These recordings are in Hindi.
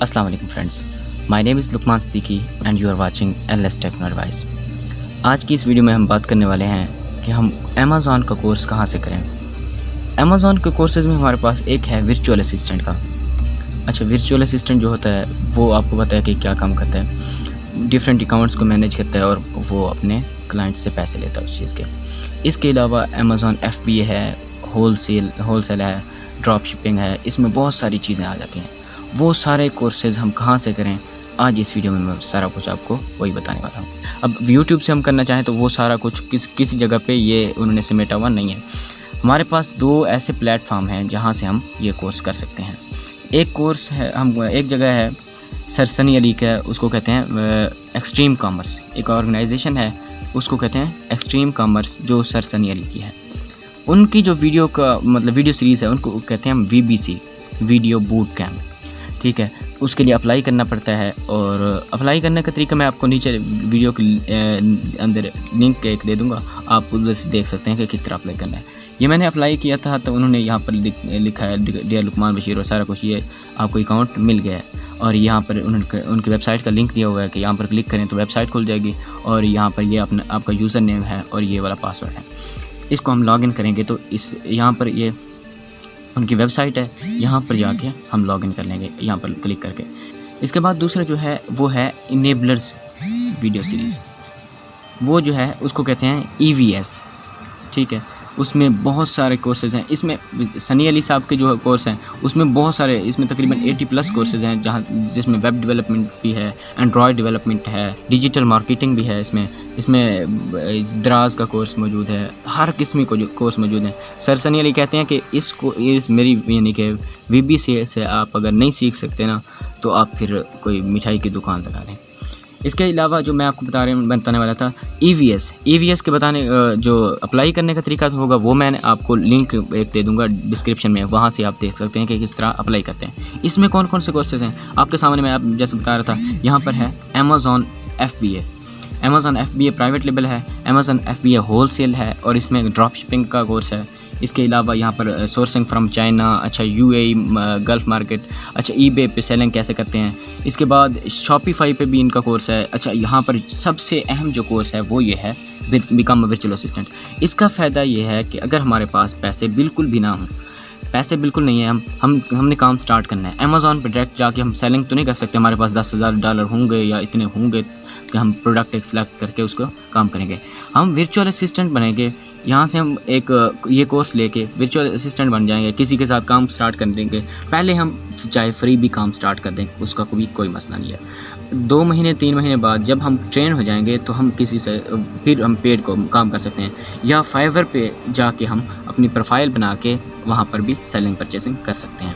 अस्सलाम वालेकुम friends, my name is Luqman Siddiqui and you are watching LS Techno Advice. आज की इस वीडियो में हम बात करने वाले हैं कि हम अमेज़ॉन का कोर्स कहाँ से करें। अमेज़ॉन के कोर्सेज़ में हमारे पास एक है वर्चुअल असिस्टेंट का। अच्छा, वर्चुअल असिस्टेंट जो होता है वो आपको पता है कि क्या काम करता है, डिफरेंट अकाउंट्स को मैनेज करता है और वो अपने क्लाइंट से पैसे लेता है उस चीज़ के। इसके अलावा अमेज़ॉन FBA है, होलसेल है, ड्रॉप शिपिंग है, इसमें बहुत सारी चीज़ें आ जाती हैं। वो सारे कोर्सेज़ हम कहाँ से करें, आज इस वीडियो में मैं सारा कुछ आपको वही बताने वाला हूँ। अब यूट्यूब से हम करना चाहें तो वो सारा कुछ किसी जगह पे ये उन्होंने समेटा हुआ नहीं है। हमारे पास दो ऐसे प्लेटफॉर्म हैं जहाँ से हम ये कोर्स कर सकते हैं। एक कोर्स है, एक जगह है सर सनी अली का, उसको कहते हैं एक्सट्रीम कॉमर्स। एक ऑर्गेनाइजेशन है उसको कहते हैं एक्सट्रीम कॉमर्स, जो सर सनी अली की है। उनकी जो वीडियो सीरीज़ है उनको कहते हैं हम VBC, वीडियो बूट कैम्प। ठीक है, उसके लिए अप्लाई करना पड़ता है और अप्लाई करने का तरीका मैं आपको नीचे वीडियो के अंदर लिंक एक दे दूंगा, आप उधर से देख सकते हैं कि किस तरह अप्लाई करना है। ये मैंने अप्लाई किया था तो उन्होंने यहाँ पर लिखा है डियर लुकमान बशीर और सारा कुछ, ये आपको अकाउंट मिल गया है और यहाँ पर उनकी वेबसाइट का लिंक दिया हुआ है कि यहाँ पर क्लिक करें तो वेबसाइट खुल जाएगी और यहाँ पर ये आपका यूज़र नेम है और ये वाला पासवर्ड है। इसको हम लॉगिन करेंगे तो यहाँ पर ये उनकी वेबसाइट है, यहाँ पर जाके हम लॉगिन कर लेंगे यहाँ पर क्लिक करके। इसके बाद दूसरा जो है वो है इनेबलर्स वीडियो सीरीज़, वो जो है उसको कहते हैं EVS। ठीक है, उसमें बहुत सारे कोर्सेज़ हैं। इसमें सनी अली साहब के जो कोर्स हैं उसमें बहुत सारे, इसमें तकरीबन 80+ कोर्सेज़ हैं जिसमें वेब डेवलपमेंट भी है, एंड्रॉयड डेवलपमेंट है, डिजिटल मार्केटिंग भी है, इसमें दराज का कोर्स मौजूद है, हर किस्म को जो कोर्स मौजूद हैं। सर सनी अली कहते हैं कि मेरी यानी कि VBC से आप अगर नहीं सीख सकते ना तो आप फिर कोई मिठाई की दुकान लगा लें। इसके अलावा जो मैं आपको बताने वाला था EVS के जो अप्लाई करने का तरीका होगा वो मैंने आपको लिंक एक दे दूंगा डिस्क्रिप्शन में, वहाँ से आप देख सकते हैं कि किस तरह अप्लाई करते हैं। इसमें कौन कौन से कोर्सेज़ हैं आपके सामने, मैं आप जैसे बता रहा था। यहाँ पर है अमेज़ॉन FBA प्राइवेट लेबल है, अमेज़ॉन FBA होलसेल है और इसमें ड्रॉप शिपिंग का कोर्स है। इसके अलावा यहाँ पर सोर्सिंग फ्रॉम चाइना, अच्छा UAE गल्फ़ मार्केट, अच्छा eBay पे सेलिंग कैसे करते हैं। इसके बाद शॉपिफाई पे भी इनका कोर्स है। अच्छा, यहाँ पर सबसे अहम जो कोर्स है वो ये है बिकम अ वर्चुअल असिस्टेंट। इसका फ़ायदा ये है कि अगर हमारे पास पैसे बिल्कुल भी ना हों, पैसे बिल्कुल नहीं है, हमने काम स्टार्ट करना है। अमेज़ॉन पर डायरेक्ट जाके हम सेलिंग तो नहीं कर सकते, हमारे पास $10,000 होंगे या इतने होंगे कि हम प्रोडक्ट एक सेलेक्ट करके उसको काम करेंगे। हम वर्चुअल असिस्टेंट बनेंगे, यहाँ से हम ये कोर्स लेके वर्चुअल असिस्टेंट बन जाएंगे, किसी के साथ काम स्टार्ट कर देंगे। पहले हम चाहे फ्री भी काम स्टार्ट कर दें, उसका कोई मसला नहीं है। 2 महीने 3 महीने बाद जब हम ट्रेन हो जाएंगे तो हम किसी से फिर हम पेड को काम कर सकते हैं, या फाइवर पे जाके हम अपनी प्रोफाइल बना के वहाँ पर भी सेलिंग परचेसिंग कर सकते हैं।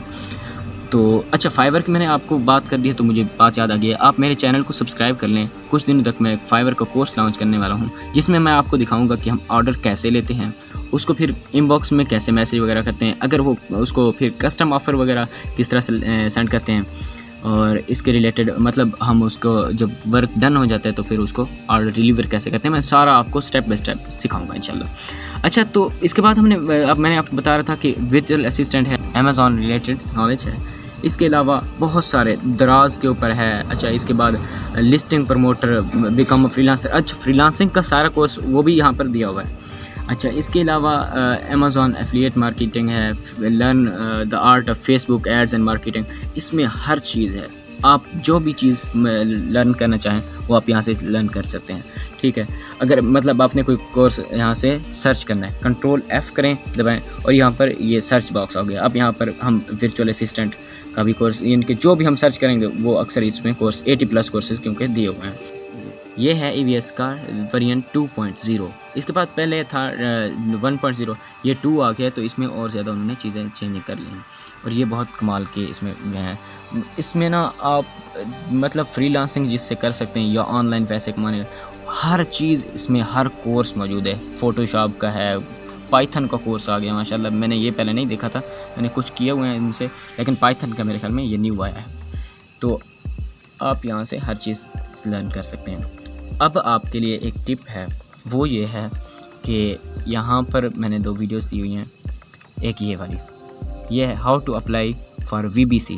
तो अच्छा, फाइवर की मैंने आपको बात कर दी है तो मुझे बात याद आ गई है, आप मेरे चैनल को सब्सक्राइब कर लें। कुछ दिनों तक मैं फाइवर का कोर्स लॉन्च करने वाला हूं जिसमें मैं आपको दिखाऊंगा कि हम ऑर्डर कैसे लेते हैं, उसको फिर इनबॉक्स में कैसे मैसेज वगैरह करते हैं, अगर वो उसको फिर कस्टम ऑफ़र वगैरह किस तरह से सेंड करते हैं, और इसके रिलेटेड हम उसको जब वर्क डन हो जाता है तो फिर उसको ऑर्डर डिलीवर कैसे करते हैं, मैं सारा आपको स्टेप बाय स्टेप सिखाऊंगा इंशाल्लाह। अच्छा, तो इसके बाद मैंने आपको बता रहा था कि वर्चुअल असिस्टेंट है, अमेज़ॉन रिलेटेड नॉलेज है। इसके अलावा बहुत सारे दराज के ऊपर है। अच्छा, इसके बाद लिस्टिंग प्रमोटर, बिकम फ्रीलांसर। अच्छा, फ्रीलांसिंग का सारा कोर्स वो भी यहाँ पर दिया हुआ है। अच्छा, इसके अलावा अमेज़ॉन एफिलिएट मार्केटिंग है, learn the art of Facebook ads and marketing. इसमें हर चीज़ है, आप जो भी चीज़ लर्न करना चाहें वो आप यहाँ से लर्न कर सकते हैं। ठीक है, अगर आपने कोई कोर्स यहाँ से सर्च करना है, Ctrl F करें, दबाएं और यहाँ पर ये सर्च बॉक्स आ गया। अब यहाँ पर हम वर्चुअल असिस्टेंट का भी कोर्स, इनके जो भी हम सर्च करेंगे वो अक्सर इसमें कोर्स 80+ कोर्सेज क्योंकि दिए हुए हैं। ये है EVS का वेरिएंट 2.0। इसके बाद पहले था 1.0, ये 2 आ गया तो इसमें और ज़्यादा उन्होंने चीज़ें चेंज कर ली हैं और ये बहुत कमाल के इसमें हैं। इसमें ना आप फ्रीलांसिंग जिससे कर सकते हैं या ऑनलाइन पैसे कमाने, हर चीज़ इसमें, हर कोर्स मौजूद है। फ़ोटोशॉप का है, पाइथन का कोर्स आ गया माशाल्लाह, मैंने ये पहले नहीं देखा था, मैंने कुछ किए हुए हैं इनसे, लेकिन पाइथन का मेरे ख्याल में ये न्यू आया है। तो आप यहाँ से हर चीज़ लर्न कर सकते हैं। अब आपके लिए एक टिप है, वो ये है कि यहाँ पर मैंने 2 वीडियोस दी हुई हैं। एक ये वाली, ये है how to apply for VBC,